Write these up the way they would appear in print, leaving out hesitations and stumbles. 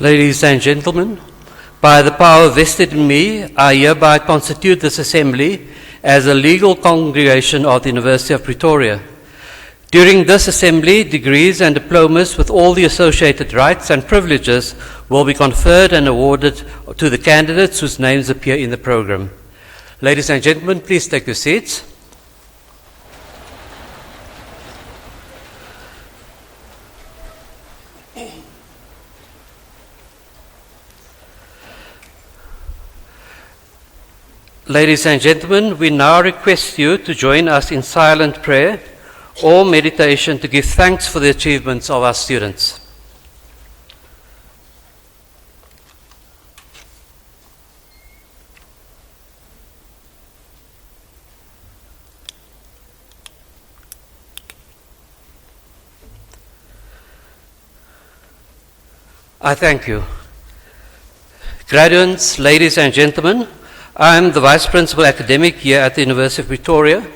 Ladies and gentlemen, by the power vested in me, I hereby constitute this assembly as a legal congregation of the University of Pretoria. During this assembly, degrees and diplomas with all the associated rights and privileges will be conferred and awarded to the candidates whose names appear in the program. Ladies and gentlemen, please take your seats. Ladies and gentlemen, we now request you to join us in silent prayer or meditation to give thanks for the achievements of our students. I thank you. Graduates, ladies and gentlemen, I am the Vice Principal Academic here at the University of Pretoria,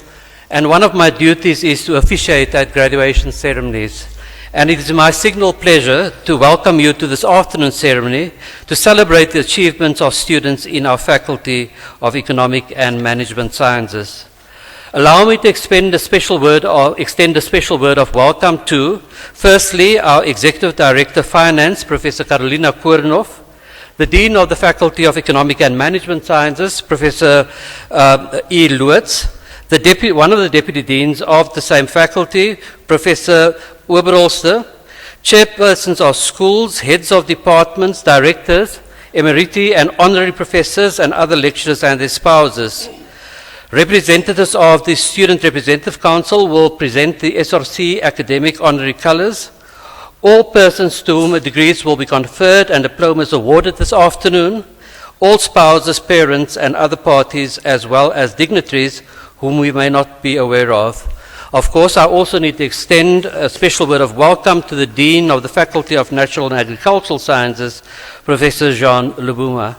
and one of my duties is to officiate at graduation ceremonies. And it is my signal pleasure to welcome you to this afternoon ceremony to celebrate the achievements of students in our Faculty of Economic and Management Sciences. Allow me to extend a special word of welcome to, firstly, our Executive Director of Finance, Professor Carolina Koornhoff, the Dean of the Faculty of Economic and Management Sciences, Professor E. Loots, one of the Deputy Deans of the same faculty, Professor Oberholster, Chairpersons of schools, Heads of departments, Directors, Emeriti and Honorary Professors and other lecturers and their spouses. Representatives of the Student Representative Council will present the SRC Academic Honorary Colours. All persons to whom degrees will be conferred and diplomas awarded this afternoon, all spouses, parents, and other parties, as well as dignitaries whom we may not be aware of. Of course, I also need to extend a special word of welcome to the Dean of the Faculty of Natural and Agricultural Sciences, Professor Jean Lubuma.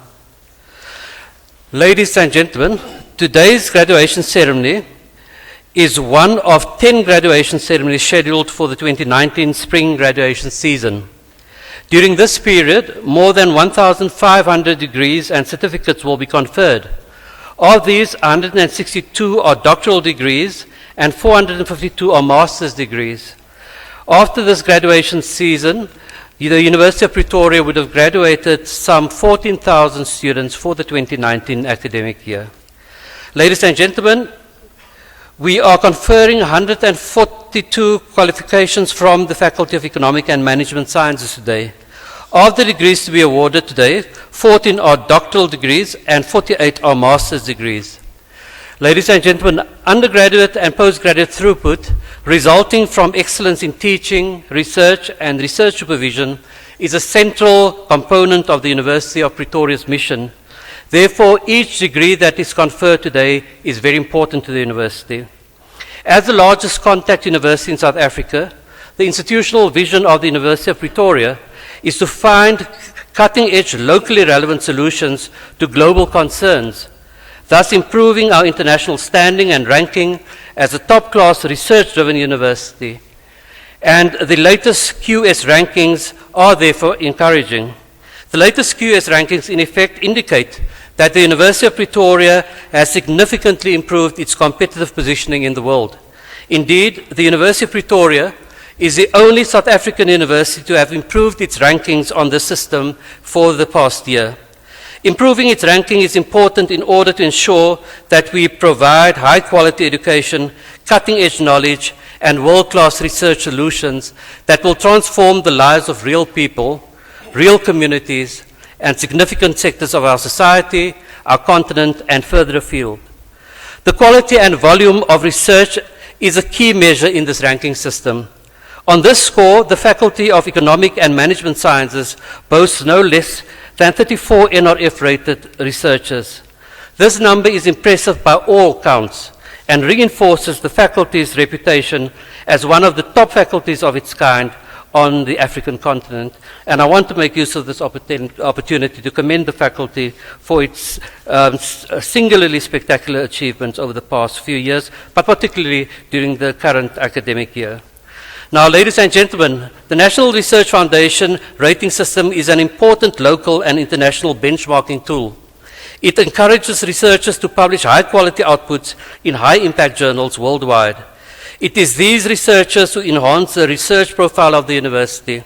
Ladies and gentlemen, today's graduation ceremony is one of 10 graduation ceremonies scheduled for the 2019 spring graduation season. During this period, more than 1,500 degrees and certificates will be conferred. Of these, 162 are doctoral degrees and 452 are master's degrees. After this graduation season, the University of Pretoria would have graduated some 14,000 students for the 2019 academic year. Ladies and gentlemen, we are conferring 142 qualifications from the Faculty of Economic and Management Sciences today. Of the degrees to be awarded today, 14 are doctoral degrees and 48 are master's degrees. Ladies and gentlemen, undergraduate and postgraduate throughput resulting from excellence in teaching, research and research supervision is a central component of the University of Pretoria's mission. Therefore, each degree that is conferred today is very important to the university. As the largest contact university in South Africa, the institutional vision of the University of Pretoria is to find cutting-edge, locally relevant solutions to global concerns, thus improving our international standing and ranking as a top-class research-driven university. And the latest QS rankings are therefore encouraging. The latest QS rankings, in effect, indicate that the University of Pretoria has significantly improved its competitive positioning in the world. Indeed, the University of Pretoria is the only South African university to have improved its rankings on the system for the past year. Improving its ranking is important in order to ensure that we provide high-quality education, cutting-edge knowledge, and world-class research solutions that will transform the lives of real people, real communities, and significant sectors of our society, our continent, and further afield. The quality and volume of research is a key measure in this ranking system. On this score, the Faculty of Economic and Management Sciences boasts no less than 34 NRF-rated researchers. This number is impressive by all counts and reinforces the faculty's reputation as one of the top faculties of its kind on the African continent. And I want to make use of this opportunity to commend the faculty for its singularly spectacular achievements over the past few years, but particularly during the current academic year. Now, ladies and gentlemen, the National Research Foundation rating system is an important local and international benchmarking tool. It encourages researchers to publish high-quality outputs in high-impact journals worldwide. It is these researchers who enhance the research profile of the university.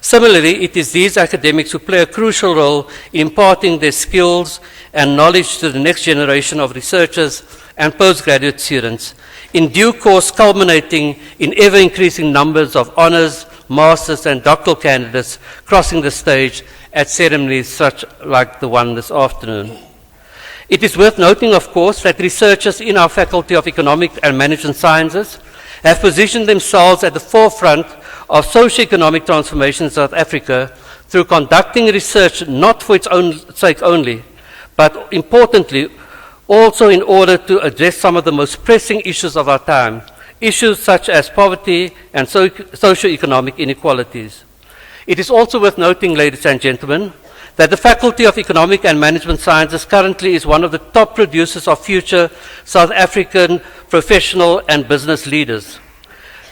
Similarly, it is these academics who play a crucial role in imparting their skills and knowledge to the next generation of researchers and postgraduate students, in due course culminating in ever-increasing numbers of honors, masters, and doctoral candidates crossing the stage at ceremonies such like the one this afternoon. It is worth noting, of course, that researchers in our Faculty of Economic and Management Sciences have positioned themselves at the forefront of socio-economic transformation in South Africa through conducting research not for its own sake only, but importantly, also in order to address some of the most pressing issues of our time, issues such as poverty and socio-economic inequalities. It is also worth noting, ladies and gentlemen, that the Faculty of Economic and Management Sciences currently is one of the top producers of future South African professional and business leaders.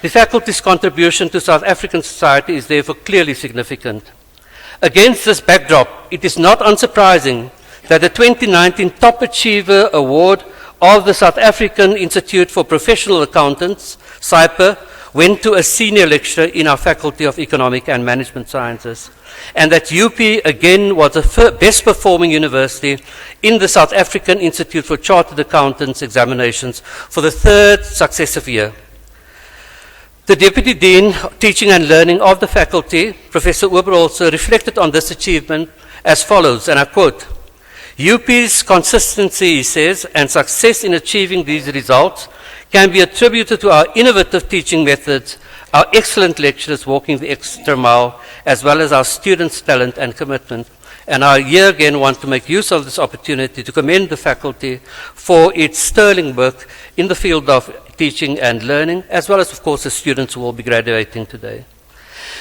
The faculty's contribution to South African society is therefore clearly significant. Against this backdrop, it is not unsurprising that the 2019 Top Achiever Award of the South African Institute for Professional Accountants, SIPA, went to a senior lecturer in our Faculty of Economic and Management Sciences, and that UP again was the best performing university in the South African Institute for Chartered Accountants examinations for the third successive year. The Deputy Dean of Teaching and Learning of the faculty, Professor Oberholzer, reflected on this achievement as follows, and I quote, "UP's consistency," he says, "and success in achieving these results can be attributed to our innovative teaching methods, our excellent lecturers walking the extra mile, as well as our students' talent and commitment." And I here again want to make use of this opportunity to commend the faculty for its sterling work in the field of teaching and learning, as well as, of course, the students who will be graduating today.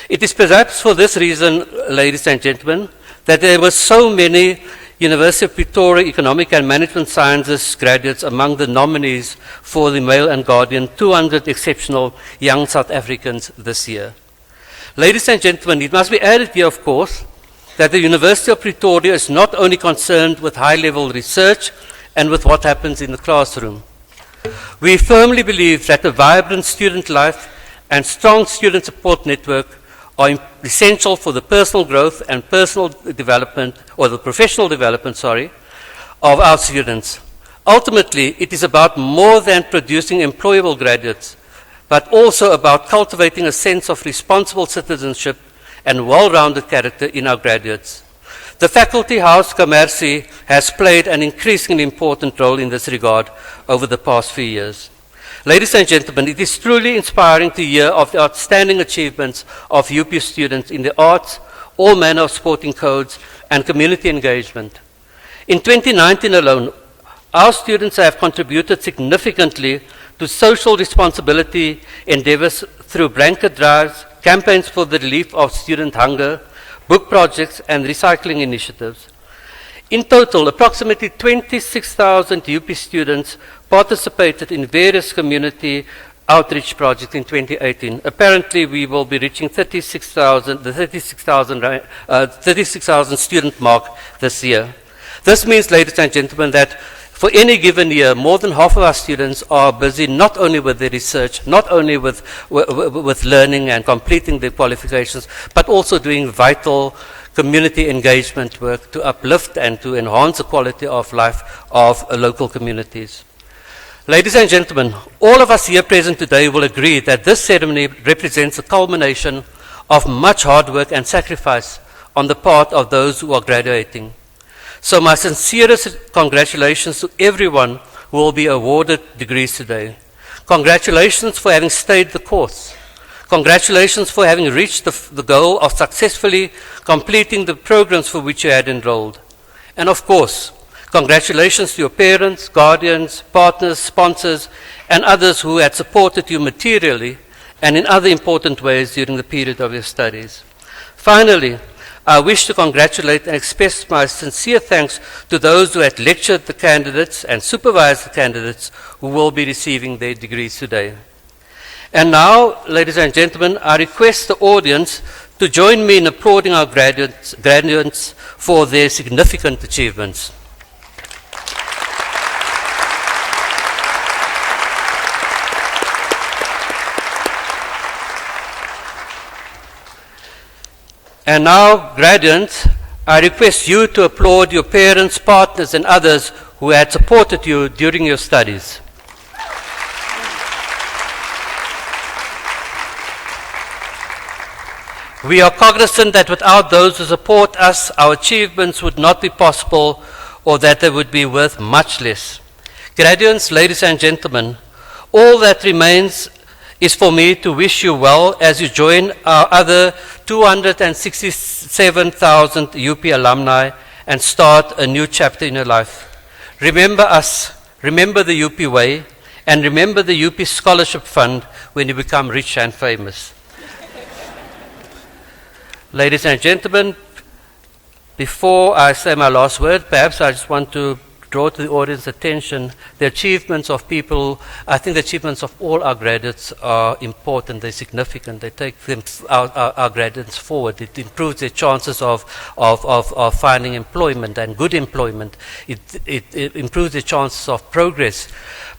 It is perhaps for this reason, ladies and gentlemen, that there were so many University of Pretoria Economic and Management Sciences graduates among the nominees for the Mail and Guardian 200 Exceptional Young South Africans this year. Ladies and gentlemen, it must be added here, of course, that the University of Pretoria is not only concerned with high-level research and with what happens in the classroom. We firmly believe that a vibrant student life and strong student support network are essential for the personal growth and personal development, or the professional development, of our students. Ultimately, it is about more than producing employable graduates, but also about cultivating a sense of responsible citizenship and well-rounded character in our graduates. The Faculty House Commercie has played an increasingly important role in this regard over the past few years. Ladies and gentlemen, it is truly inspiring to hear of the outstanding achievements of UP students in the arts, all manner of sporting codes, and community engagement. In 2019 alone, our students have contributed significantly to social responsibility endeavors through blanket drives, campaigns for the relief of student hunger, book projects, and recycling initiatives. In total, approximately 26,000 UP students participated in various community outreach projects in 2018. Apparently, we will be reaching the 36,000 student mark this year. This means, ladies and gentlemen, that for any given year, more than half of our students are busy not only with their research, not only with learning and completing their qualifications, but also doing vital community engagement work to uplift and to enhance the quality of life of local communities. Ladies and gentlemen, all of us here present today will agree that this ceremony represents a culmination of much hard work and sacrifice on the part of those who are graduating. So my sincerest congratulations to everyone who will be awarded degrees today. Congratulations for having stayed the course. Congratulations for having reached the goal of successfully completing the programs for which you had enrolled. And of course, congratulations to your parents, guardians, partners, sponsors, and others who had supported you materially and in other important ways during the period of your studies. Finally, I wish to congratulate and express my sincere thanks to those who had lectured the candidates and supervised the candidates who will be receiving their degrees today. And now, ladies and gentlemen, I request the audience to join me in applauding our graduates for their significant achievements. And now, graduates, I request you to applaud your parents, partners, and others who had supported you during your studies. We are cognizant that without those who support us, our achievements would not be possible, or that they would be worth much less. Graduates, ladies and gentlemen, all that remains is for me to wish you well as you join our other 267,000 UP alumni and start a new chapter in your life. Remember us, remember the UP way, and remember the UP Scholarship Fund when you become rich and famous. Ladies and gentlemen, before I say my last word, perhaps I just want to draw to the audience's attention the achievements of people. I think the achievements of all our graduates are important, they're significant, they take them, our graduates forward. It improves their chances of finding employment and good employment. It improves their chances of progress.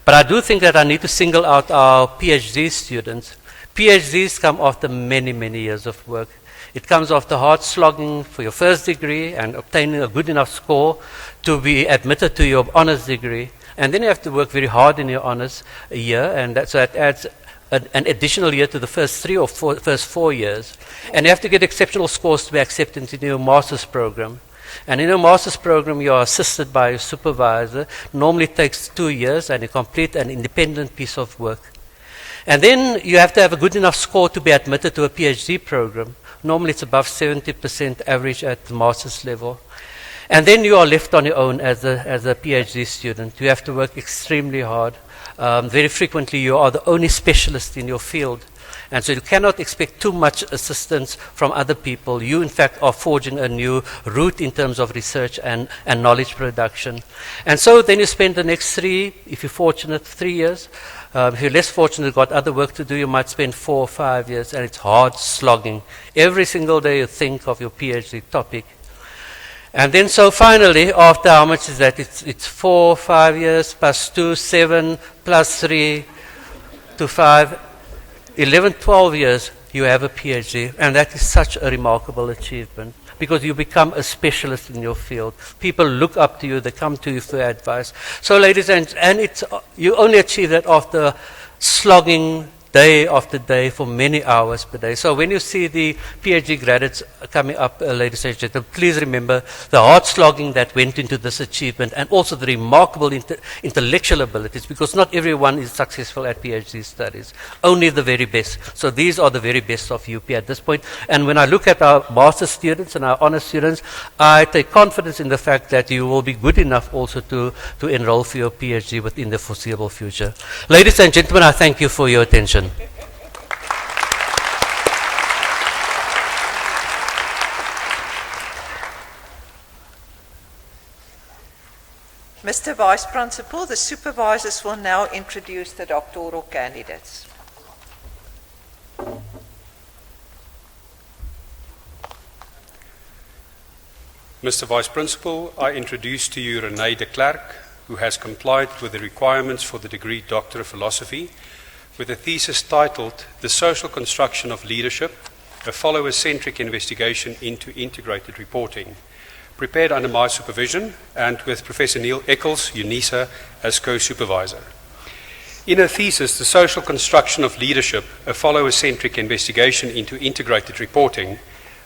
But I do think that I need to single out our PhD students. PhDs come after many, many years of work. It comes after hard slogging for your first degree and obtaining a good enough score to be admitted to your honors degree. And then you have to work very hard in your honors a year, and so that adds an additional year to the first first 4 years. And you have to get exceptional scores to be accepted into your master's program. And in a master's program, you are assisted by a supervisor. Normally it takes 2 years, and you complete an independent piece of work. And then you have to have a good enough score to be admitted to a PhD program. Normally it's above 70% average at the master's level. And then you are left on your own as a PhD student. You have to work extremely hard. Very frequently you are the only specialist in your field. And so you cannot expect too much assistance from other people. You, in fact, are forging a new route in terms of research and knowledge production. And so then you spend the next 3, if you're fortunate, 3 years. If you're less fortunate, got other work to do, you might spend 4 or 5 years, and it's hard slogging. Every single day you think of your PhD topic. And then so finally, after how much is that? It's 4, 5 years, plus 2, 7, plus 3 to 5, 11, 12 years, you have a PhD. And that is such a remarkable achievement, because you become a specialist in your field. People look up to you, they come to you for advice. So ladies and you only achieve that after slogging day after day for many hours per day. So when you see the PhD graduates coming up, ladies and gentlemen, please remember the hard slogging that went into this achievement, and also the remarkable intellectual abilities, because not everyone is successful at PhD studies, only the very best. So these are the very best of UP at this point. And when I look at our master's students and our honors students, I take confidence in the fact that you will be good enough also to enroll for your PhD within the foreseeable future. Ladies and gentlemen, I thank you for your attention. Mr. Vice Principal, the supervisors will now introduce the doctoral candidates. Mr. Vice Principal, I introduce to you René de Klerk, who has complied with the requirements for the degree Doctor of Philosophy, with a thesis titled The Social Construction of Leadership, a follower-centric investigation into integrated reporting, prepared under my supervision and with Professor Neil Eccles, UNISA, as co-supervisor. In her thesis, The Social Construction of Leadership, a follower-centric investigation into integrated reporting,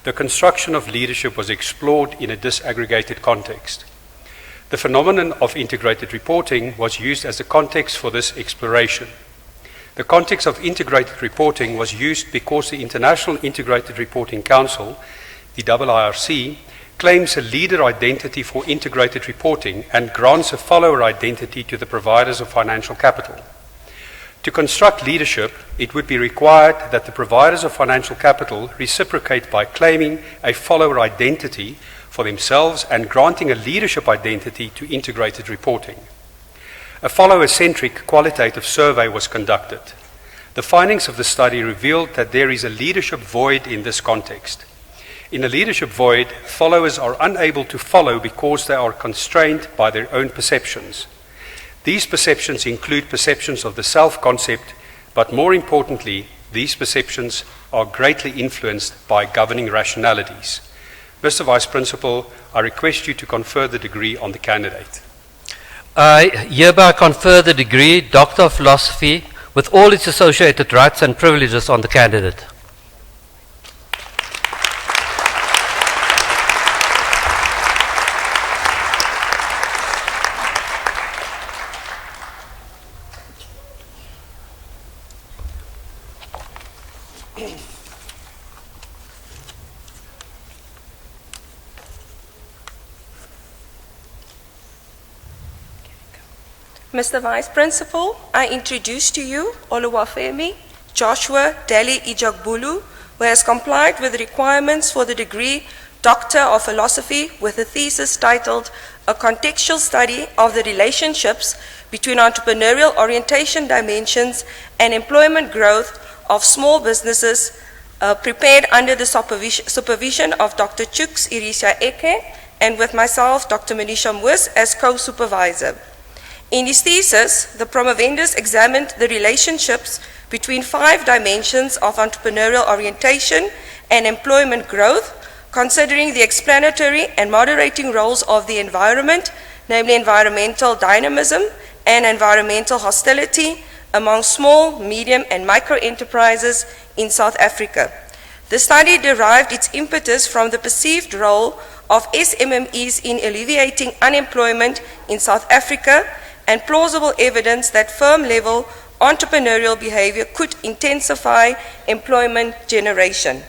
the construction of leadership was explored in a disaggregated context. The phenomenon of integrated reporting was used as the context for this exploration. The context of integrated reporting was used because the International Integrated Reporting Council, the IIRC, claims a leader identity for integrated reporting and grants a follower identity to the providers of financial capital. To construct leadership, it would be required that the providers of financial capital reciprocate by claiming a follower identity for themselves and granting a leadership identity to integrated reporting. A follower-centric qualitative survey was conducted. The findings of the study revealed that there is a leadership void in this context. In a leadership void, followers are unable to follow because they are constrained by their own perceptions. These perceptions include perceptions of the self-concept, but more importantly, these perceptions are greatly influenced by governing rationalities. Mr. Vice Principal, I request you to confer the degree on the candidate. I hereby confer the degree Doctor of Philosophy with all its associated rights and privileges on the candidate. Mr. Vice Principal, I introduce to you Oluwafemi Joshua Deli Ijagbulu, who has complied with the requirements for the degree Doctor of Philosophy with a thesis titled A Contextual Study of the Relationships Between Entrepreneurial Orientation Dimensions and Employment Growth of Small Businesses, prepared under the supervision of Dr. Chuks Irisha Eke and with myself, Dr. Manisha Mwis, as co-supervisor. In his thesis, the promovendus examined the relationships between 5 dimensions of entrepreneurial orientation and employment growth, considering the explanatory and moderating roles of the environment, namely environmental dynamism and environmental hostility among small, medium, and micro enterprises in South Africa. The study derived its impetus from the perceived role of SMMEs in alleviating unemployment in South Africa and plausible evidence that firm-level entrepreneurial behavior could intensify employment generation.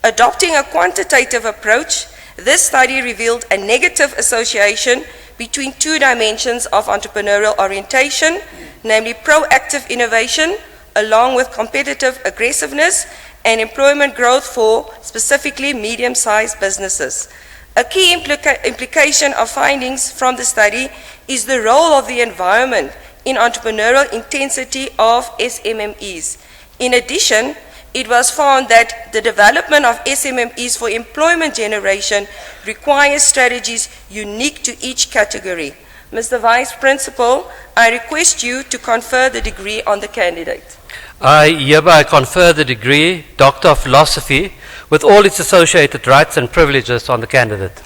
Adopting a quantitative approach, this study revealed a negative association between 2 dimensions of entrepreneurial orientation, namely proactive innovation, along with competitive aggressiveness and employment growth for specifically medium-sized businesses. A key implication of findings from the study is the role of the environment in entrepreneurial intensity of SMMEs. In addition, it was found that the development of SMMEs for employment generation requires strategies unique to each category. Mr. Vice Principal, I request you to confer the degree on the candidate. I hereby confer the degree Doctor of Philosophy with all its associated rights and privileges on the candidate.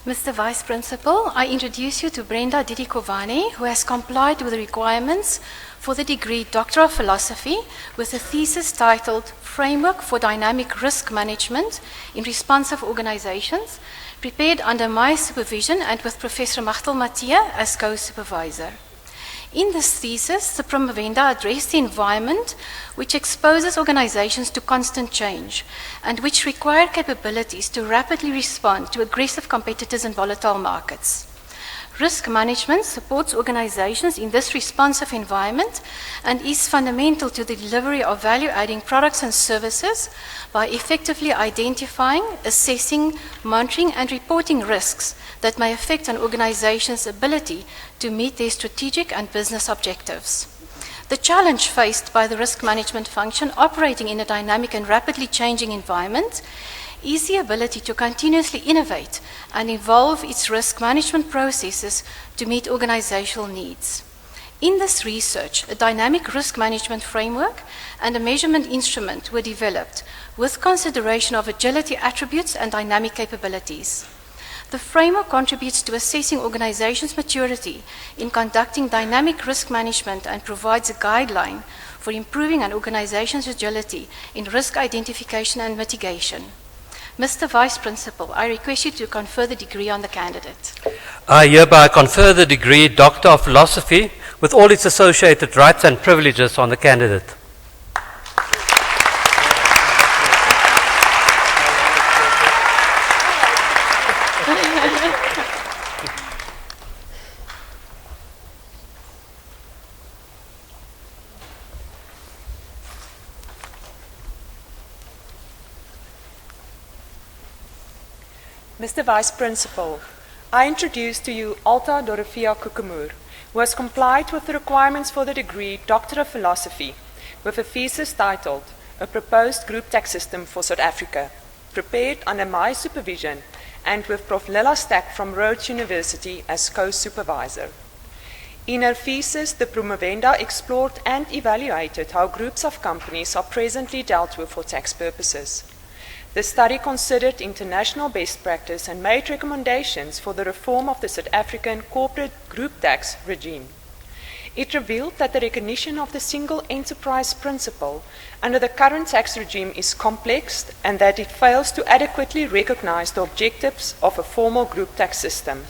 Mr. Vice Principal, I introduce you to Brenda Didikovani, who has complied with the requirements for the degree Doctor of Philosophy with a thesis titled Framework for Dynamic Risk Management in Responsive Organizations, prepared under my supervision and with Professor Machtel Mattia as co-supervisor. In this thesis, the promovenda addressed the environment which exposes organizations to constant change and which require capabilities to rapidly respond to aggressive competitors in volatile markets. Risk management supports organizations in this responsive environment and is fundamental to the delivery of value-adding products and services by effectively identifying, assessing, monitoring, and reporting risks that may affect an organization's ability to meet their strategic and business objectives. The challenge faced by the risk management function operating in a dynamic and rapidly changing environment is the ability to continuously innovate and evolve its risk management processes to meet organizational needs. In this research, a dynamic risk management framework and a measurement instrument were developed with consideration of agility attributes and dynamic capabilities. The framework contributes to assessing organizations' maturity in conducting dynamic risk management and provides a guideline for improving an organization's agility in risk identification and mitigation. Mr. Vice Principal, I request you to confer the degree on the candidate. I hereby confer the degree Doctor of Philosophy with all its associated rights and privileges on the candidate. Mr. Vice Principal, I introduce to you Alta Dorofia Kukumur, who has complied with the requirements for the degree Doctor of Philosophy with a thesis titled A Proposed Group Tax System for South Africa, prepared under my supervision and with Prof. Lila Stack from Rhodes University as co-supervisor. In her thesis, the promovenda explored and evaluated how groups of companies are presently dealt with for tax purposes. The study considered international best practice and made recommendations for the reform of the South African corporate group tax regime. It revealed that the recognition of the single enterprise principle under the current tax regime is complex and that it fails to adequately recognize the objectives of a formal group tax system.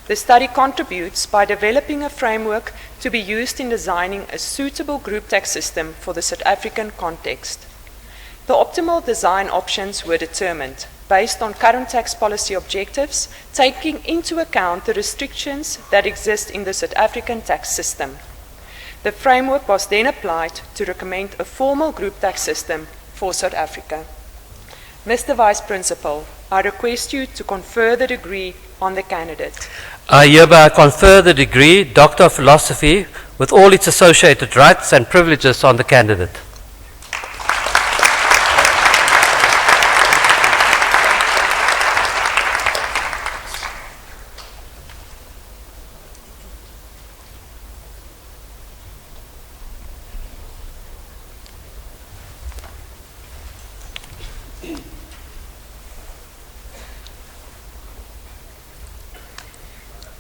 The study contributes by developing a framework to be used in designing a suitable group tax system for the South African context. The optimal design options were determined based on current tax policy objectives, taking into account the restrictions that exist in the South African tax system. The framework was then applied to recommend a formal group tax system for South Africa. Mr. Vice Principal, I request you to confer the degree on the candidate. I hereby confer the degree Doctor of Philosophy with all its associated rights and privileges on the candidate.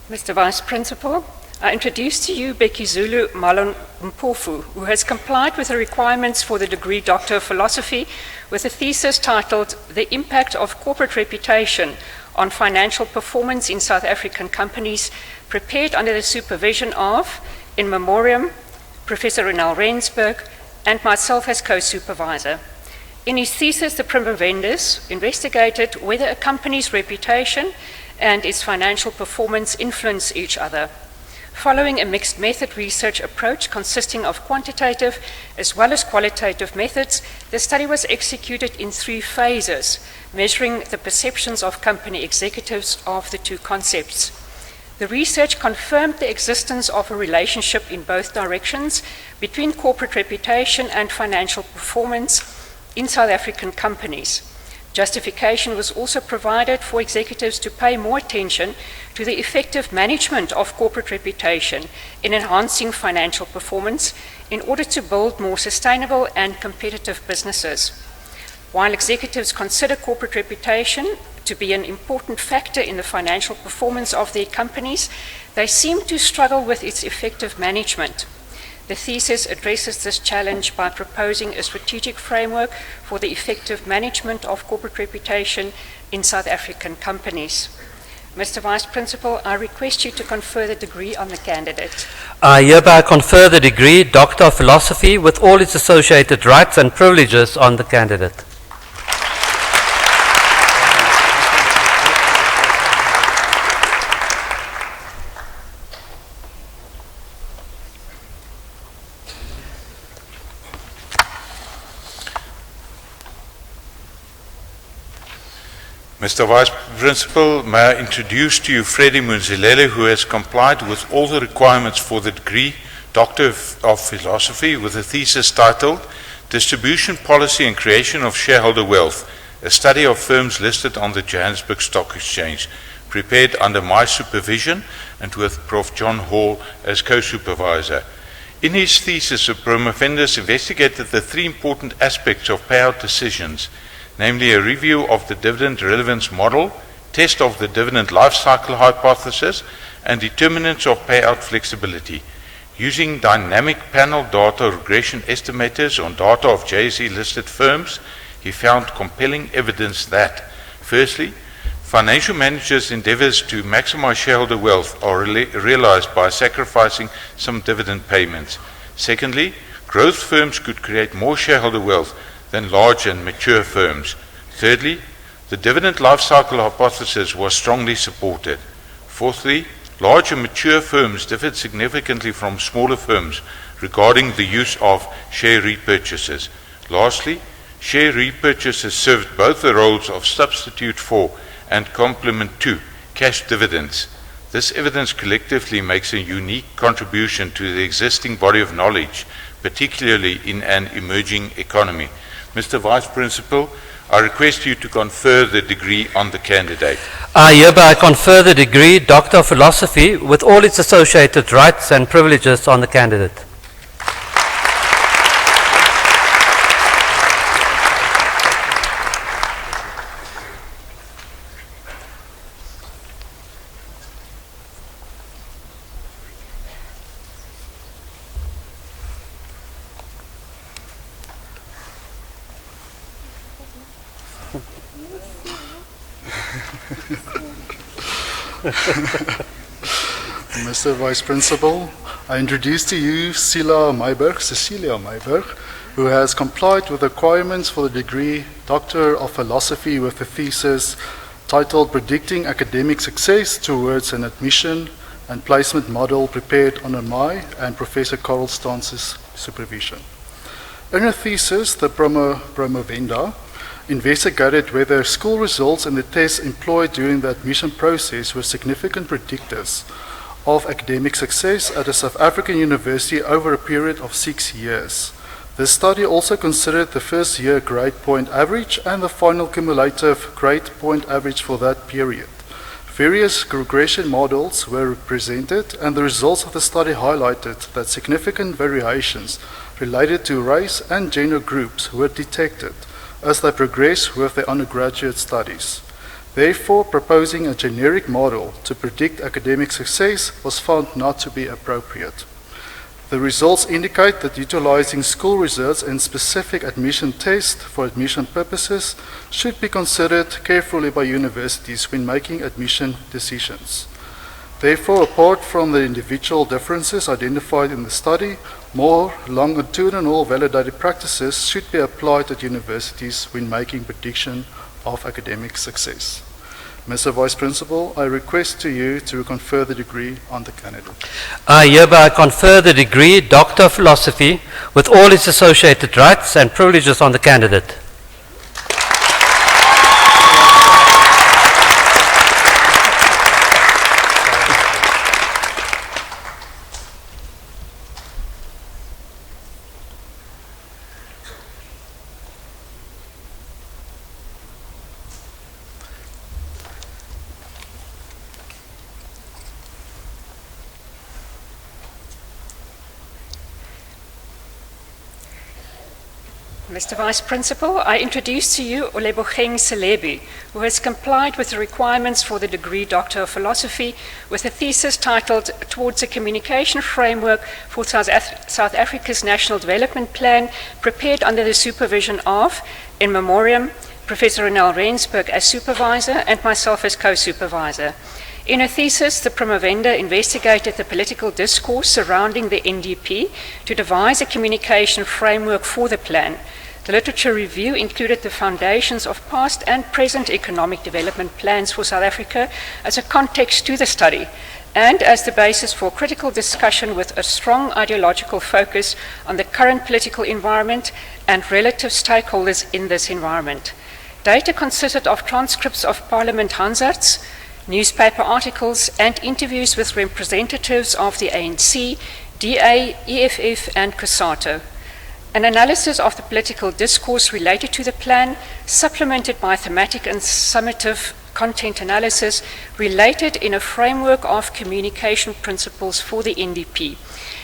Mr. Vice Principal, I introduce to you Becky Zulu Malon Mpofu, who has complied with the requirements for the degree Doctor of Philosophy with a thesis titled The Impact of Corporate Reputation on Financial Performance in South African Companies, prepared under the supervision of, in memoriam, Professor Ronel Rensburg, and myself as co-supervisor. In his thesis, the promovendus investigated whether a company's reputation and its financial performance influence each other. Following a mixed method research approach consisting of quantitative as well as qualitative methods, the study was executed in 3 phases, measuring the perceptions of company executives of the 2 concepts. The research confirmed the existence of a relationship in both directions between corporate reputation and financial performance in South African companies. Justification was also provided for executives to pay more attention to the effective management of corporate reputation in enhancing financial performance in order to build more sustainable and competitive businesses. While executives consider corporate reputation to be an important factor in the financial performance of their companies, they seem to struggle with its effective management. The thesis addresses this challenge by proposing a strategic framework for the effective management of corporate reputation in South African companies. Mr. Vice Principal, I request you to confer the degree on the candidate. I hereby confer the degree Doctor of Philosophy with all its associated rights and privileges on the candidate. Mr. Vice Principal, may I introduce to you Freddie Munzilele, who has complied with all the requirements for the degree Doctor of Philosophy with a thesis titled Distribution Policy and Creation of Shareholder Wealth, a study of firms listed on the Johannesburg Stock Exchange, prepared under my supervision and with Prof. John Hall as co-supervisor. In his thesis, the promovendus investigated the 3 important aspects of payout decisions, namely a review of the dividend relevance model, test of the dividend life cycle hypothesis, and determinants of payout flexibility. Using dynamic panel data regression estimators on data of JSE-listed firms, he found compelling evidence that, firstly, financial managers' endeavors to maximize shareholder wealth are realized by sacrificing some dividend payments. Secondly, growth firms could create more shareholder wealth than large and mature firms. Thirdly, the dividend life cycle hypothesis was strongly supported. Fourthly, large and mature firms differed significantly from smaller firms regarding the use of share repurchases. Lastly, share repurchases served both the roles of substitute for and complement 2, cash dividends. This evidence collectively makes a unique contribution to the existing body of knowledge, particularly in an emerging economy. Mr. Vice Principal, I request you to confer the degree on the candidate. I hereby confer the degree Doctor of Philosophy with all its associated rights and privileges on the candidate. Mr. Vice Principal, I introduce to you Cecilia Meiberg, who has complied with the requirements for the degree Doctor of Philosophy with a thesis titled Predicting Academic Success Towards an Admission and Placement Model prepared under my and Professor Carl Stance's supervision. In her thesis, the promovenda investigated whether school results and the tests employed during the admission process were significant predictors of academic success at a South African university over a period of 6 years. This study also considered the first year grade point average and the final cumulative grade point average for that period. Various regression models were presented, and the results of the study highlighted that significant variations related to race and gender groups were detected as they progress with their undergraduate studies. Therefore, proposing a generic model to predict academic success was found not to be appropriate. The results indicate that utilizing school results and specific admission tests for admission purposes should be considered carefully by universities when making admission decisions. Therefore, apart from the individual differences identified in the study, more longitudinal validated practices should be applied at universities when making prediction of academic success. Mr. Vice Principal, I request to you to confer the degree on the candidate. I hereby confer the degree Doctor of Philosophy with all its associated rights and privileges on the candidate. Mr. Vice Principal, I introduce to you Olebogeng Selebi, who has complied with the requirements for the degree Doctor of Philosophy with a thesis titled Towards a Communication Framework for South Africa's National Development Plan, prepared under the supervision of, in memoriam, Professor Ronel Rensburg as supervisor and myself as co-supervisor. In her thesis, the promovenda investigated the political discourse surrounding the NDP to devise a communication framework for the plan. The literature review included the foundations of past and present economic development plans for South Africa as a context to the study and as the basis for critical discussion with a strong ideological focus on the current political environment and relative stakeholders in this environment. Data consisted of transcripts of Parliament Hansards, newspaper articles, and interviews with representatives of the ANC, DA, EFF, and COSATU. An analysis of the political discourse related to the plan, supplemented by thematic and summative content analysis, related in a framework of communication principles for the NDP.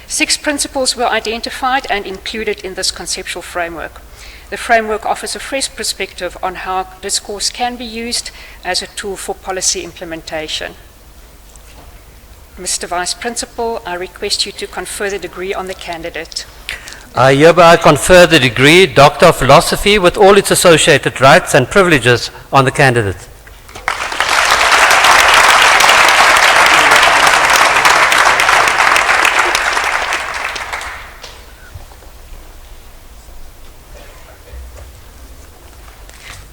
6 principles were identified and included in this conceptual framework. The framework offers a fresh perspective on how discourse can be used as a tool for policy implementation. Mr. Vice Principal, I request you to confer the degree on the candidate. I hereby confer the degree Doctor of Philosophy with all its associated rights and privileges on the candidate.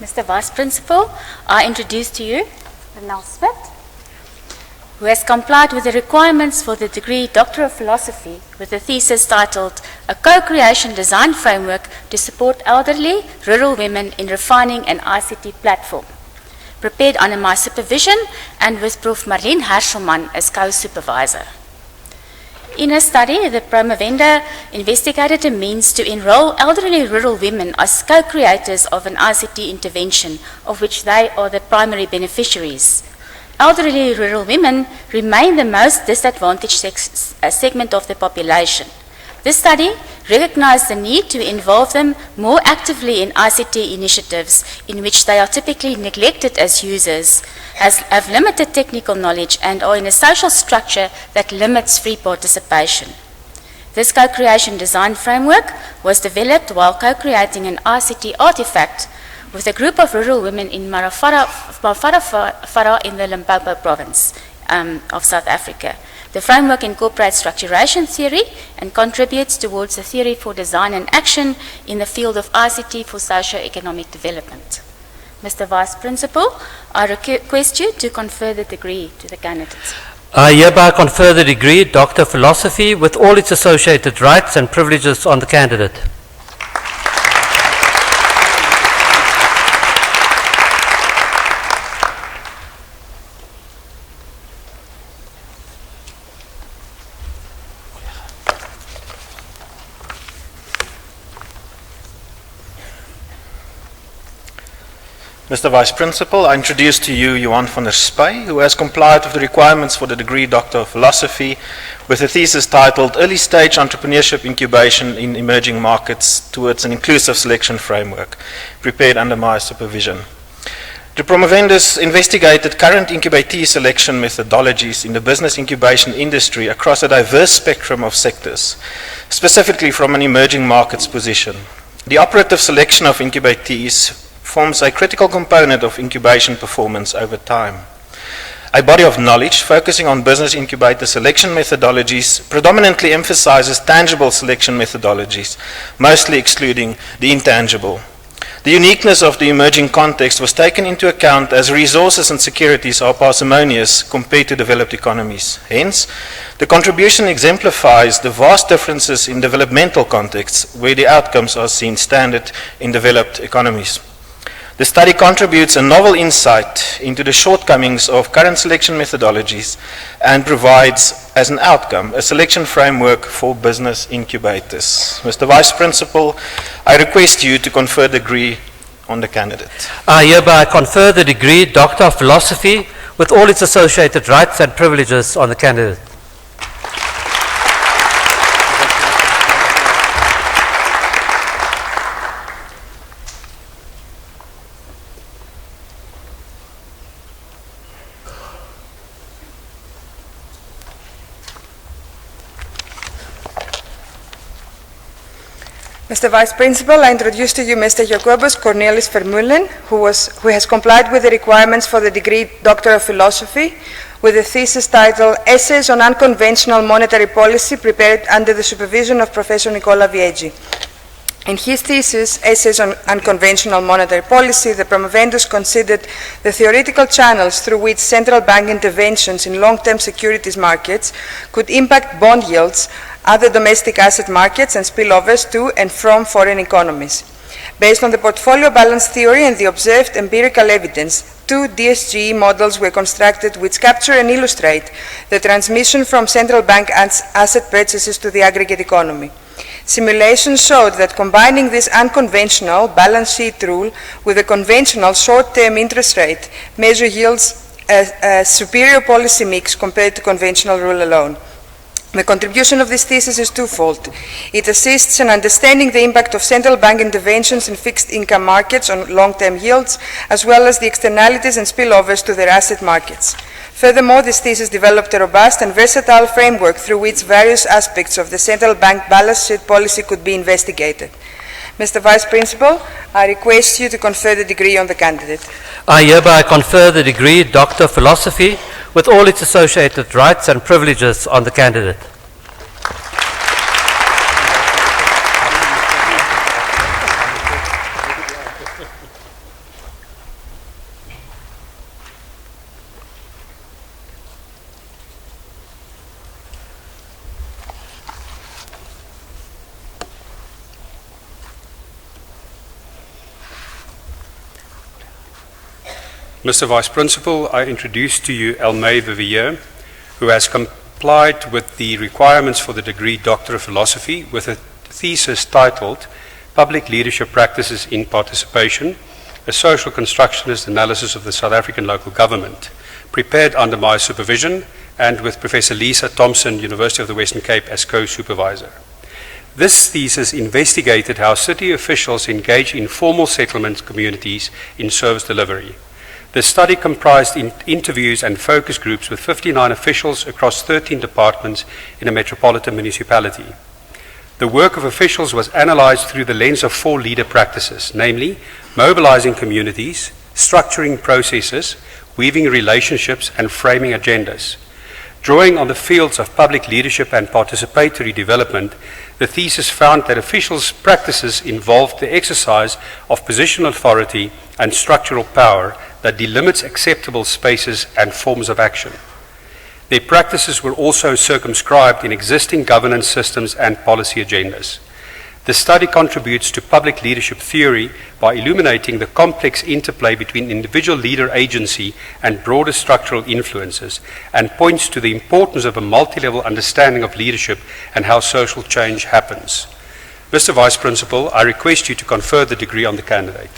Mr. Vice Principal, I introduce to you Ronel Smith, who has complied with the requirements for the degree Doctor of Philosophy with a thesis titled A Co-Creation Design Framework to Support Elderly Rural Women in Refining an ICT Platform, prepared under my supervision and with Prof. Marlene Herschelman as co-supervisor. In a study, the promovenda investigated a means to enroll elderly rural women as co-creators of an ICT intervention, of which they are the primary beneficiaries. Elderly rural women remain the most disadvantaged segment of the population. This study recognized the need to involve them more actively in ICT initiatives in which they are typically neglected as users, have limited technical knowledge, and are in a social structure that limits free participation. This co-creation design framework was developed while co-creating an ICT artifact with a group of rural women in Marafara in the Limpopo province of South Africa. The framework incorporates structuration theory and contributes towards the theory for design and action in the field of ICT for socio-economic development. Mr. Vice Principal, I request you to confer the degree to the candidates. I hereby confer the degree Doctor of Philosophy with all its associated rights and privileges on the candidate. Mr. Vice Principal, I introduce to you Johan van der Spy, who has complied with the requirements for the degree Doctor of Philosophy with a thesis titled Early Stage Entrepreneurship Incubation in Emerging Markets Towards an Inclusive Selection Framework, prepared under my supervision. The promovendus investigated current incubatee selection methodologies in the business incubation industry across a diverse spectrum of sectors, specifically from an emerging markets position. The operative selection of incubatees forms a critical component of incubation performance over time. A body of knowledge focusing on business incubator selection methodologies predominantly emphasizes tangible selection methodologies, mostly excluding the intangible. The uniqueness of the emerging context was taken into account as resources and securities are parsimonious compared to developed economies. Hence, the contribution exemplifies the vast differences in developmental contexts where the outcomes are seen standard in developed economies. The study contributes a novel insight into the shortcomings of current selection methodologies and provides, as an outcome, a selection framework for business incubators. Mr. Vice Principal, I request you to confer the degree on the candidate. I hereby confer the degree Doctor of Philosophy with all its associated rights and privileges on the candidate. Mr. Vice Principal, I introduce to you Mr. Jacobus Cornelis Vermeulen, who has complied with the requirements for the degree Doctor of Philosophy with a thesis titled Essays on Unconventional Monetary Policy, prepared under the supervision of Professor Nicola Vieggi. In his thesis, Essays on Unconventional Monetary Policy, the promovendus considered the theoretical channels through which central bank interventions in long-term securities markets could impact bond yields, other domestic asset markets, and spillovers to and from foreign economies. Based on the portfolio balance theory and the observed empirical evidence, two DSGE models were constructed which capture and illustrate the transmission from central bank asset purchases to the aggregate economy. Simulations showed that combining this unconventional balance sheet rule with a conventional short-term interest rate measure yields a superior policy mix compared to conventional rule alone. The contribution of this thesis is twofold. It assists in understanding the impact of central bank interventions in fixed income markets on long-term yields, as well as the externalities and spillovers to their asset markets. Furthermore, this thesis developed a robust and versatile framework through which various aspects of the central bank balance sheet policy could be investigated. Mr. Vice Principal, I request you to confer the degree on the candidate. I hereby confer the degree Doctor of Philosophy with all its associated rights and privileges on the candidate. Mr. Vice Principal, I introduce to you Elmay Vivier, who has complied with the requirements for the degree Doctor of Philosophy with a thesis titled Public Leadership Practices in Participation, a Social Constructionist Analysis of the South African Local Government, prepared under my supervision and with Professor Lisa Thompson, University of the Western Cape, as co-supervisor. This thesis investigated how city officials engage in formal settlement communities in service delivery. The study comprised interviews and focus groups with 59 officials across 13 departments in a metropolitan municipality. The work of officials was analyzed through the lens of 4 leader practices, namely mobilizing communities, structuring processes, weaving relationships, and framing agendas. Drawing on the fields of public leadership and participatory development, the thesis found that officials' practices involved the exercise of positional authority and structural power that delimits acceptable spaces and forms of action. Their practices were also circumscribed in existing governance systems and policy agendas. The study contributes to public leadership theory by illuminating the complex interplay between individual leader agency and broader structural influences, and points to the importance of a multi-level understanding of leadership and how social change happens. Mr. Vice Principal, I request you to confer the degree on the candidate.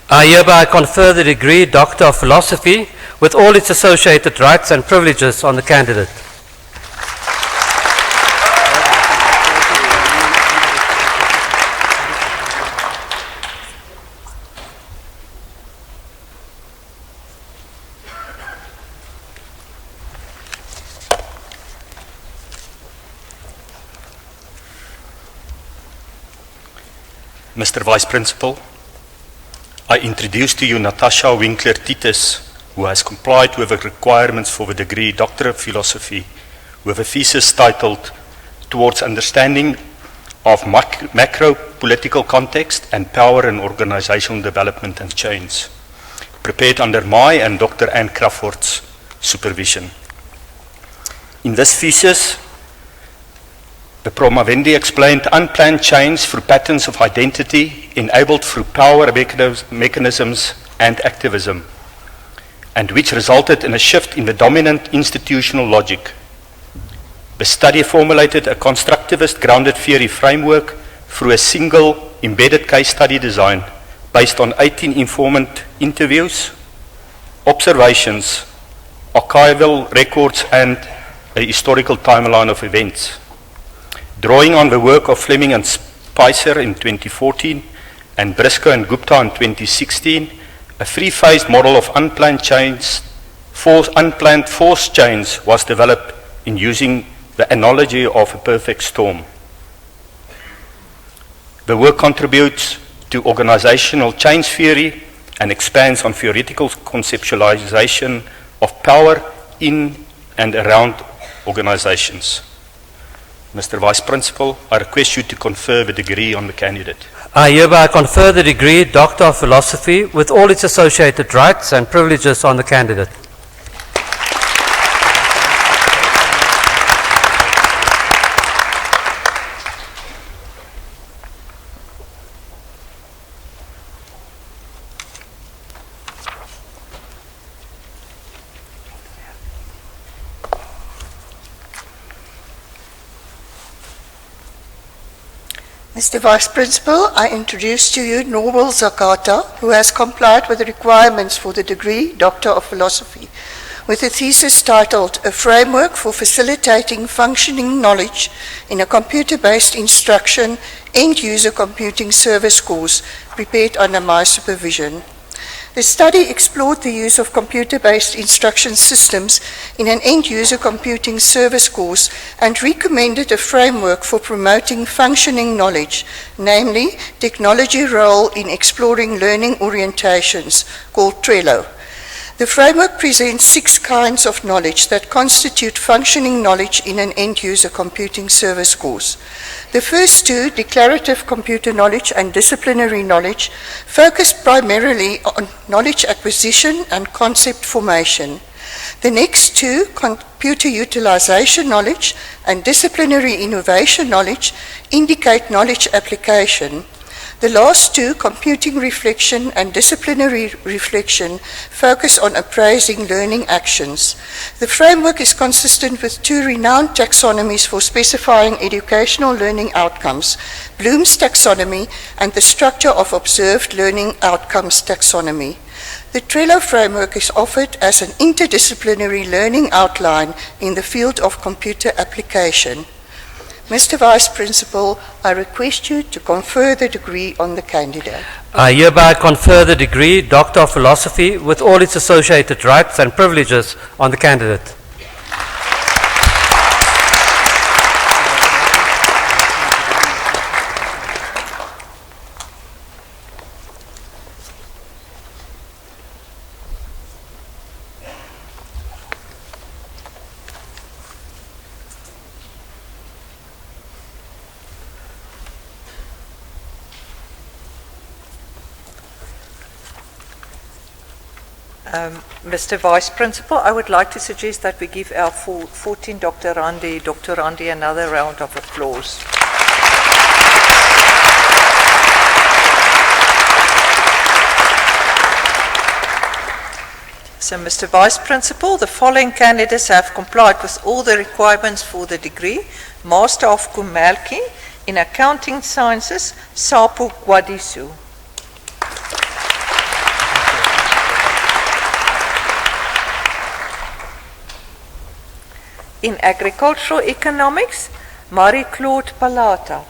I hereby confer the degree Doctor of Philosophy with all its associated rights and privileges on the candidate. Mr. Vice Principal, I introduce to you Natasha Winkler-Titus, who has complied with the requirements for the degree Doctor of Philosophy with a thesis titled Towards Understanding of Macro-Political Context and Power in Organizational Development and Change, prepared under my and Dr. Anne Crawford's supervision. In this thesis, the Promavendi explained unplanned change through patterns of identity enabled through power mechanisms and activism, and which resulted in a shift in the dominant institutional logic. The study formulated a constructivist grounded theory framework through a single embedded case study design based on 18 informant interviews, observations, archival records, and a historical timeline of events. Drawing on the work of Fleming and Spicer in 2014 and Briscoe and Gupta in 2016, a three-phased model of unplanned force change was developed in using the analogy of a perfect storm. The work contributes to organizational change theory and expands on theoretical conceptualization of power in and around organizations. Mr. Vice Principal, I request you to confer the degree on the candidate. I hereby confer the degree Doctor of Philosophy with all its associated rights and privileges on the candidate. Mr. Vice Principal, I introduce to you Norbel Zakata, who has complied with the requirements for the degree Doctor of Philosophy, with a thesis titled A Framework for Facilitating Functioning Knowledge in a Computer-Based Instruction End-User Computing Service course, prepared under my supervision. The study explored the use of computer-based instruction systems in an end-user computing service course and recommended a framework for promoting functioning knowledge, namely technology role in exploring learning orientations, called Trello. The framework presents 6 kinds of knowledge that constitute functioning knowledge in an end-user computing service course. The first 2, declarative computer knowledge and disciplinary knowledge, focus primarily on knowledge acquisition and concept formation. The next 2, computer utilization knowledge and disciplinary innovation knowledge, indicate knowledge application. The last two, computing reflection and disciplinary reflection, focus on appraising learning actions. The framework is consistent with two renowned taxonomies for specifying educational learning outcomes, Bloom's taxonomy and the structure of observed learning outcomes taxonomy. The Trello framework is offered as an interdisciplinary learning outline in the field of computer application. Mr. Vice Principal, I request you to confer the degree on the candidate. I hereby confer the degree Doctor of Philosophy with all its associated rights and privileges on the candidate. Mr. Vice Principal, I would like to suggest that we give our 14 doctorandi another round of applause. So, Mr. Vice Principal, the following candidates have complied with all the requirements for the degree. Master of Kumelki in Accounting Sciences, Sapu Gwadisu. In Agricultural Economics, Marie-Claude Palata.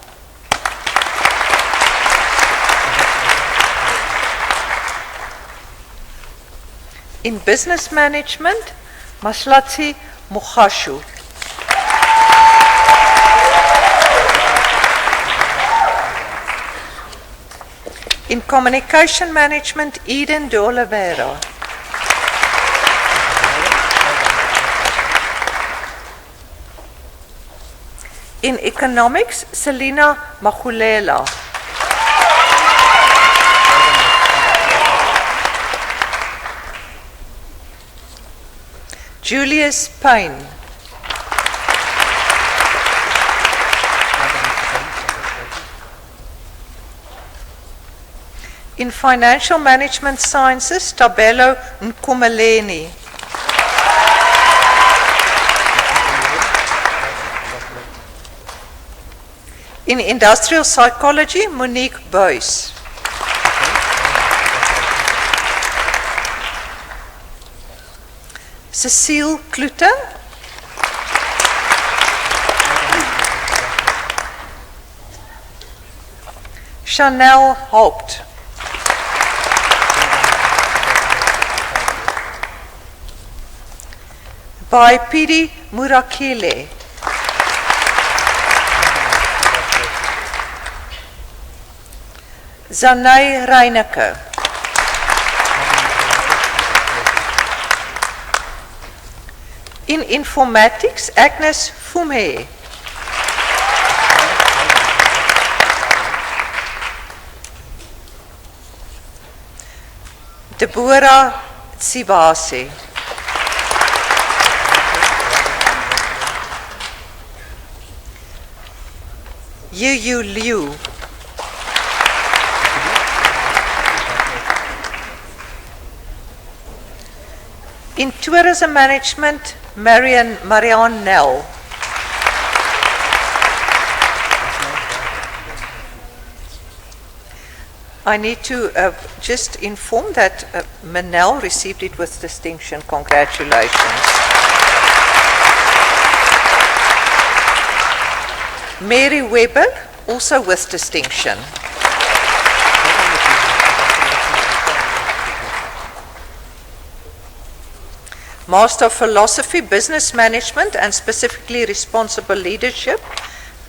In Business Management, Maslatsi Mukhashu. In Communication Management, Eden de Oliveira. In Economics, Selina Machulela. Julius Payne. In Financial Management Sciences, Tabelo Nkumeleni. In Industrial Psychology, Monique Buys. Cecile Klute. Chanel Haupt. By Pidi Murakile. Zanay Reineke. In Informatics, Agnes Fume. Deborah Tsibase. Yu Liu. In Tourism Management, Marianne Nell. I need to just inform that Manel received it with distinction. Congratulations. Mary Weber, also with distinction. Master of Philosophy, Business Management, and specifically Responsible Leadership,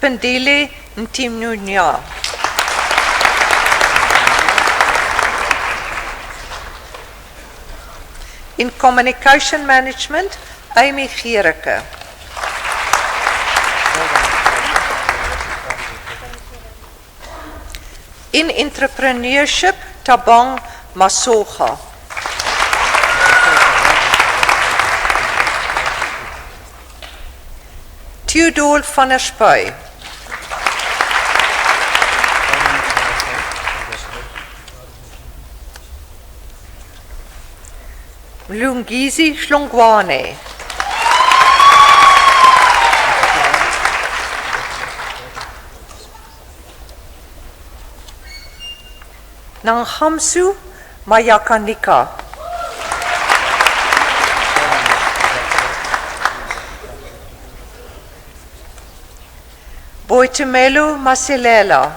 Pendile Ntimnunya. In Communication Management, Amy Giereke. In Entrepreneurship, Tabang Masoga. Theodore van der Spuy. Mlungizi Shlongwane. Nangamsu Mayakanika. Boitumelo Masilela.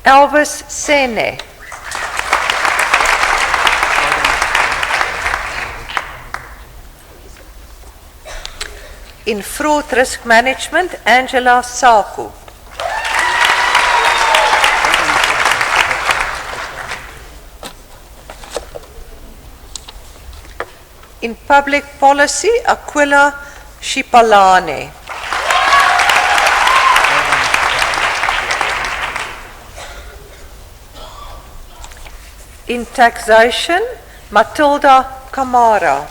Elvis Sene. In Fraud Risk Management, Angela Saku. In Public Policy, Aquila Shipalane. In Taxation, Matilda Kamara.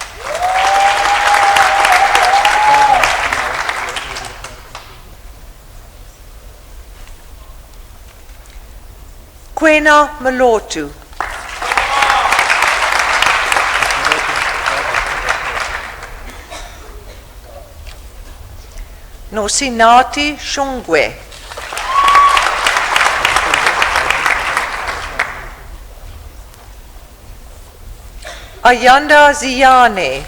Kwena Malotu. Nosinati Shongwe. Ayanda Ziane.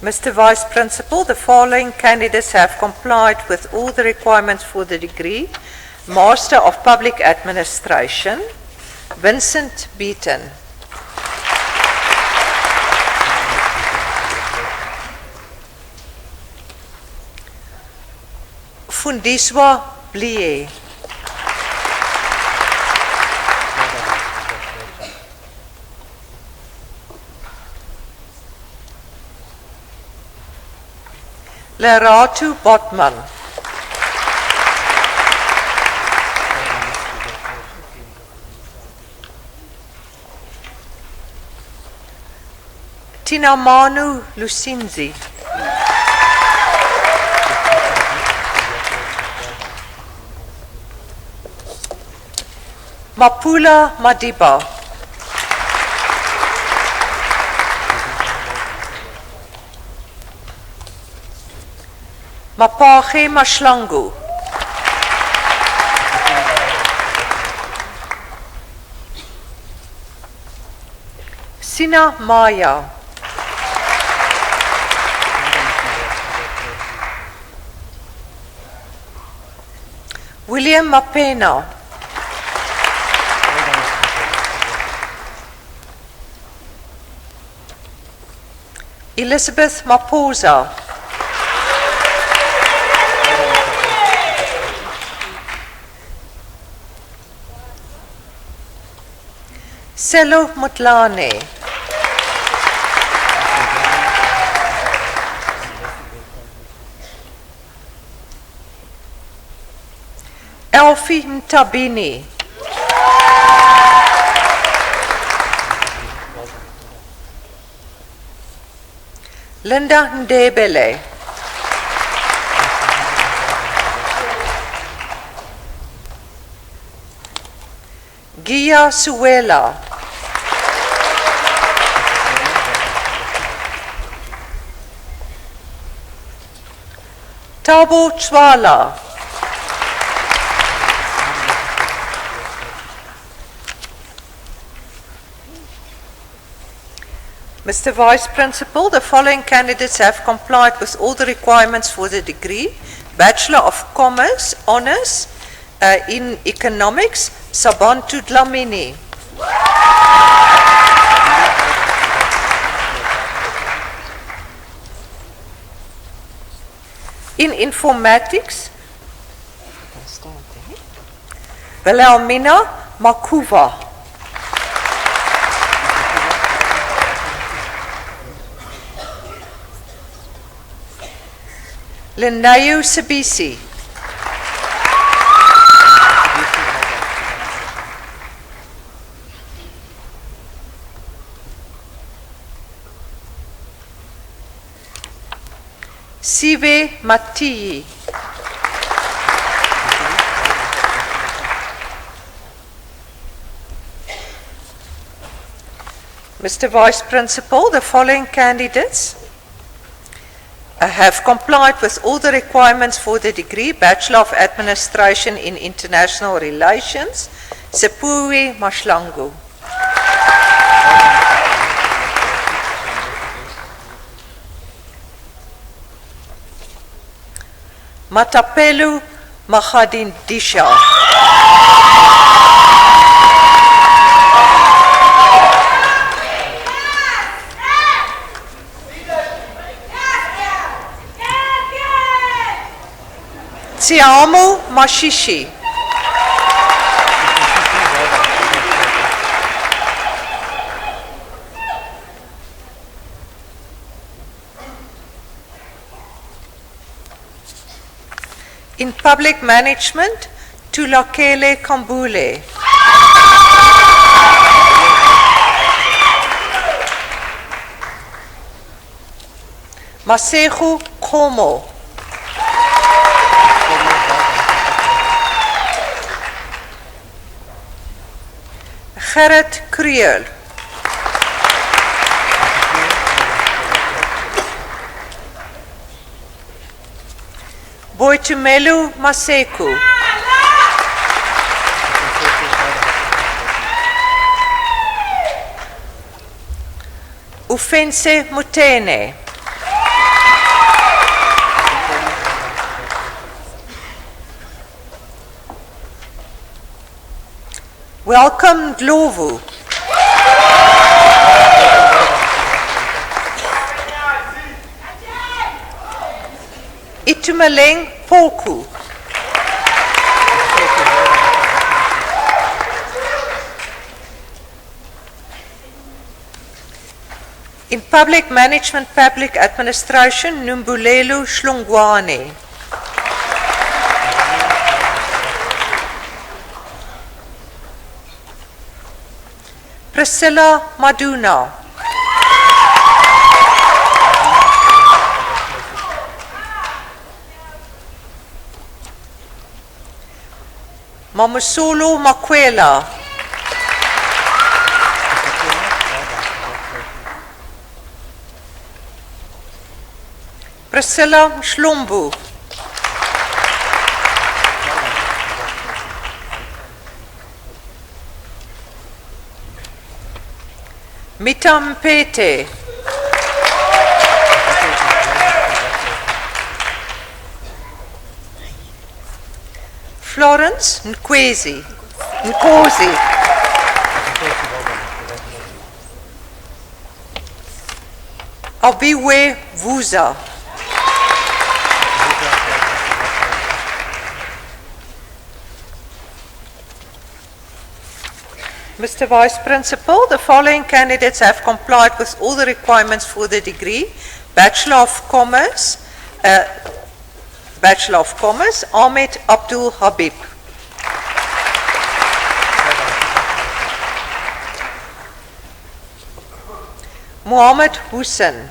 Mr. Vice Principal, the following candidates have complied with all the requirements for the degree. Master of Public Administration, Vincent Beaton. Fundiswa Blie. Leratu Botman. Tinamanu Lusinzi. Mapula Madiba. Mapache Mashlangu. Sina Maya. William Mapena. Elizabeth Maposa. Selo Mutlane. Elfie Mtabini. Linda Ndebele. Gia Suela. Tabo Chwala. Mr. Vice Principal, the following candidates have complied with all the requirements for the degree. Bachelor of Commerce, Honours in Economics, Sabantu Dlamini. In Informatics, Wilhelmina Makuva. Lenayu Sabisi. Sive Matiyi. Mr. Vice Principal, the following candidates have complied with all the requirements for the degree Bachelor of Administration in International Relations. Sepuwe Mashlangu. Matapelu Mahadindisha. Tsiamo Mashishi. In public management, Tulakele Kambule. Masehu Komo. Gerrit Kriel. Boitumelu Maseku. Ufense Mutene. Welcome Dlovu. Itumeleng Poku. In public management, public administration, Numbulelu Shlungwane. Priscilla Maduna. Mamusolo Makwela. Priscilla Shlombu. Mita Mpete. Florence Nkosi. Abiwe Vuza. Mr. Vice Principal, the following candidates have complied with all the requirements for the degree Bachelor of Commerce, Ahmed Abdul Habib. Muhammad Hussein.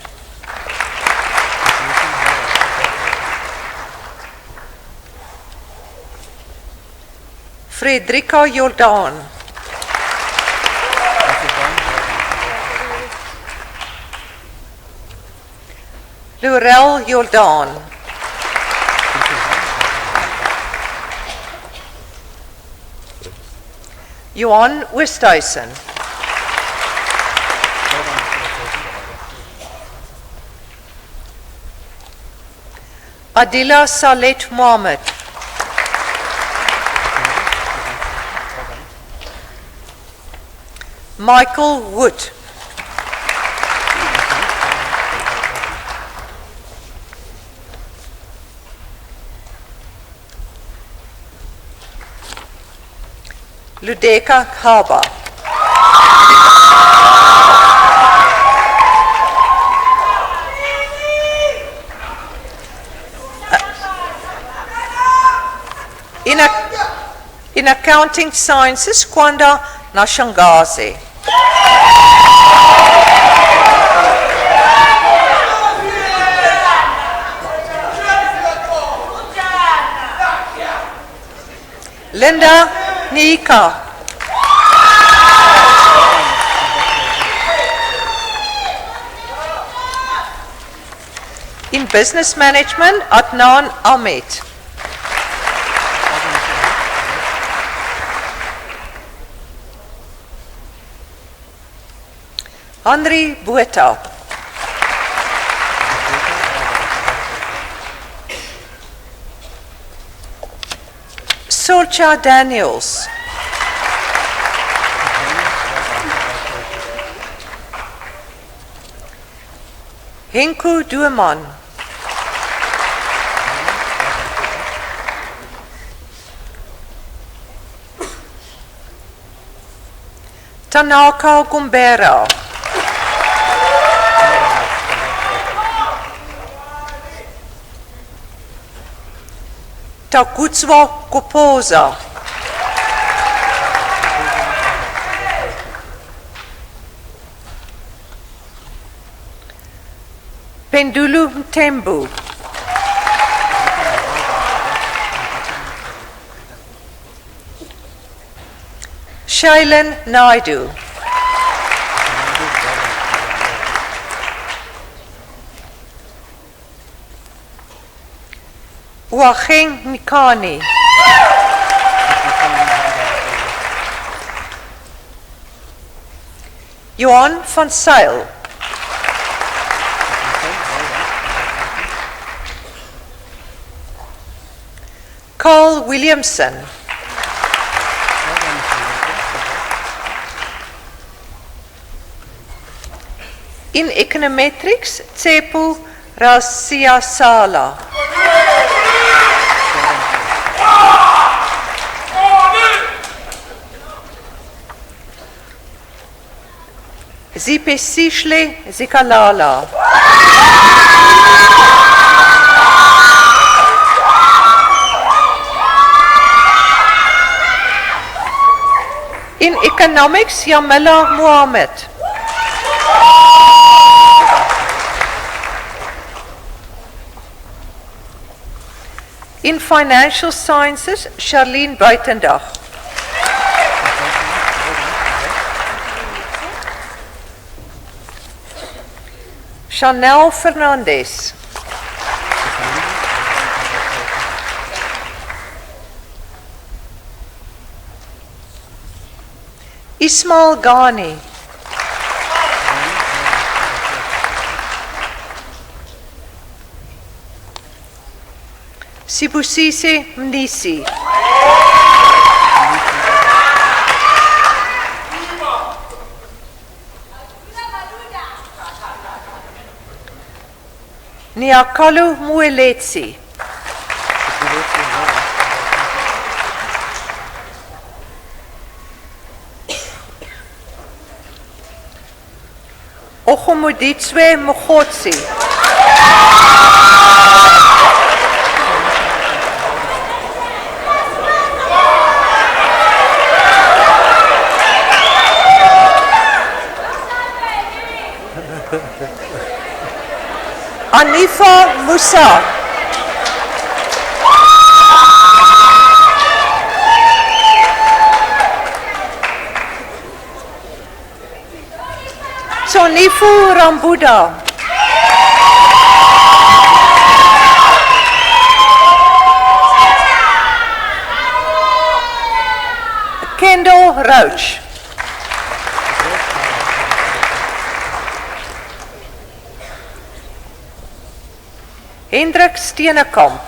Fredrika Jordan. Laurel Jordan. Johan Westhuizen. Adila Salet Mohammed. Michael Wood. Ludeka Khaba. In accounting sciences, Kwanda Nashangazi. Linda Nika. In business management, Adnan Ahmed. Henry Botha. Sorcha Daniels. Henko Dueman. Tanaka Gumbera. Takutswa Kopoza. Pendulu Mtembu. Shailen Naidu. Wacheng Nikani. Johan van Zyl. Carl Williamson. In econometrics, Tsepu Rasiasala. Zipesishle Zikalala. In economics, Yamila Muhammad. In financial sciences, Charlene Buitendag. Chanel Fernandez. Ismail Ghani. Sibusise Mnisi. Niakalu Mueletsi. Okhomoditswe Mogotsi. Anifa Musa. Sonifu Rambuda. Kendall Roach. Hendrik Steenekamp.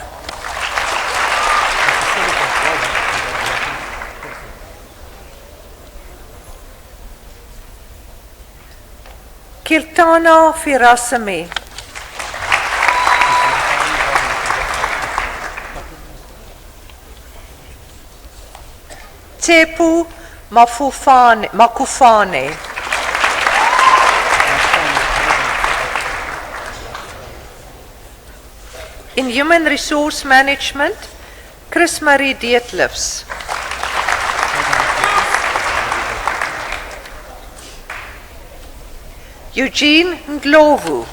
Kirtana Firasami. Tsepu Makufane. In human resource management, Chris Marie Deetlefs. Eugene Ndlovu.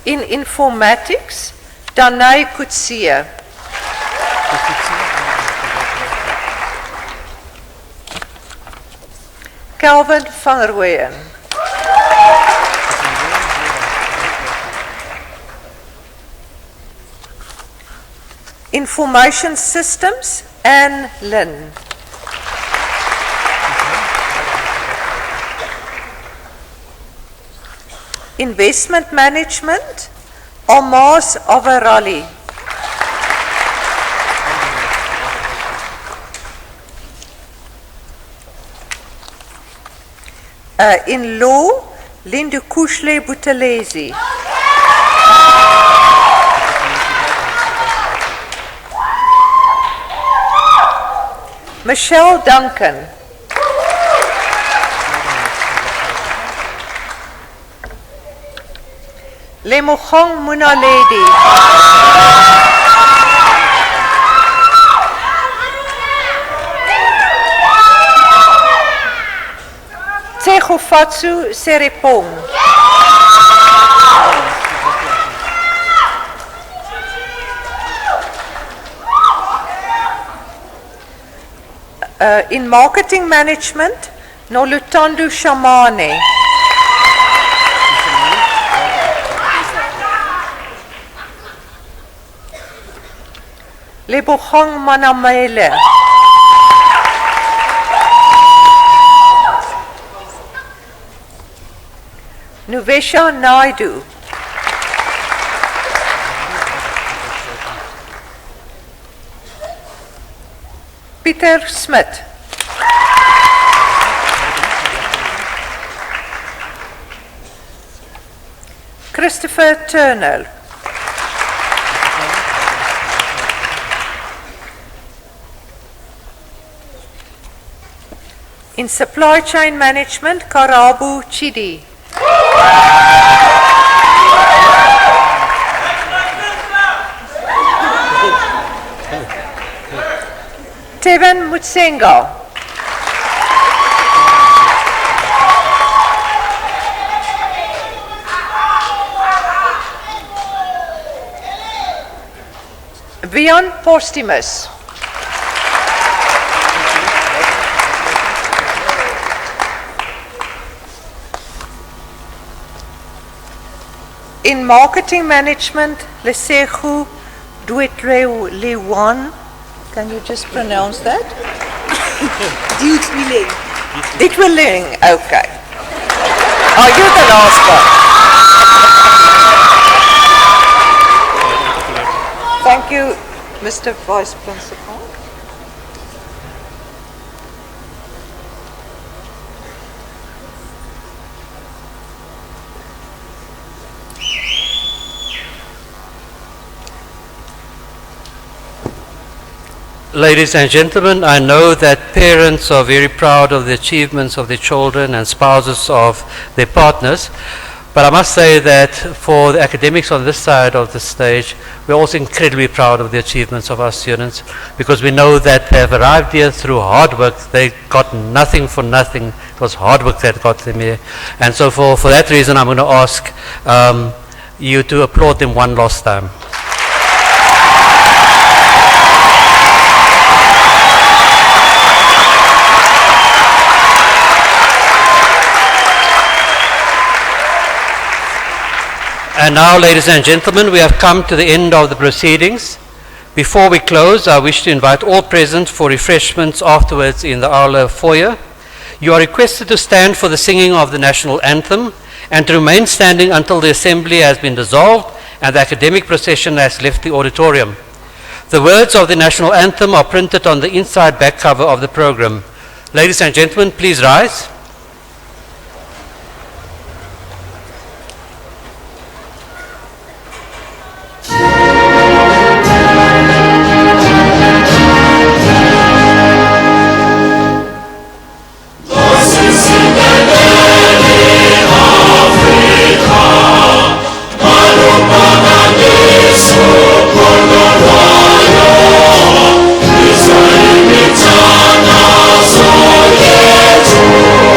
In informatics, Danai Kutsia. Kelvin van Rooyen. Information Systems, Anne Lynn. Investment Management, Omas Avarali. In Law, Lindu Kushle Butalezi. Michelle Duncan. Lemochong Munaledi. Tsegofatsu Serepong. In marketing management, Nolutandu Shamane. Lebochong Manamele. Nuvesha Naidu. Peter Smith. Christopher Turner. In supply chain management, Karabu Chidi. Teven Mutsenga. Vian Postumus. In marketing management, Lesegu Duetlewan. Can you just pronounce that? Duetlewan. Duetlewan, okay. Are you the last one? Thank you, Mr. Vice Principal. Ladies and gentlemen, I know that parents are very proud of the achievements of their children and spouses of their partners, but I must say that for the academics on this side of the stage, we're also incredibly proud of the achievements of our students, because we know that they have arrived here through hard work. They got nothing for nothing. It was hard work that got them here. And so for that reason, I'm going to ask you to applaud them one last time. And now, ladies and gentlemen, we have come to the end of the proceedings. Before we close, I wish to invite all present for refreshments afterwards in the Aula foyer. You are requested to stand for the singing of the national anthem and to remain standing until the assembly has been dissolved and the academic procession has left the auditorium. The words of the national anthem are printed on the inside back cover of the program. Ladies and gentlemen, please rise. Thank you.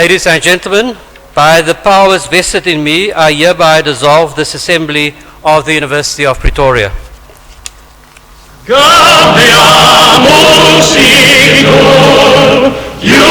Ladies and gentlemen, by the powers vested in me, I hereby dissolve this assembly of the University of Pretoria. Cambiamo, Signor, Io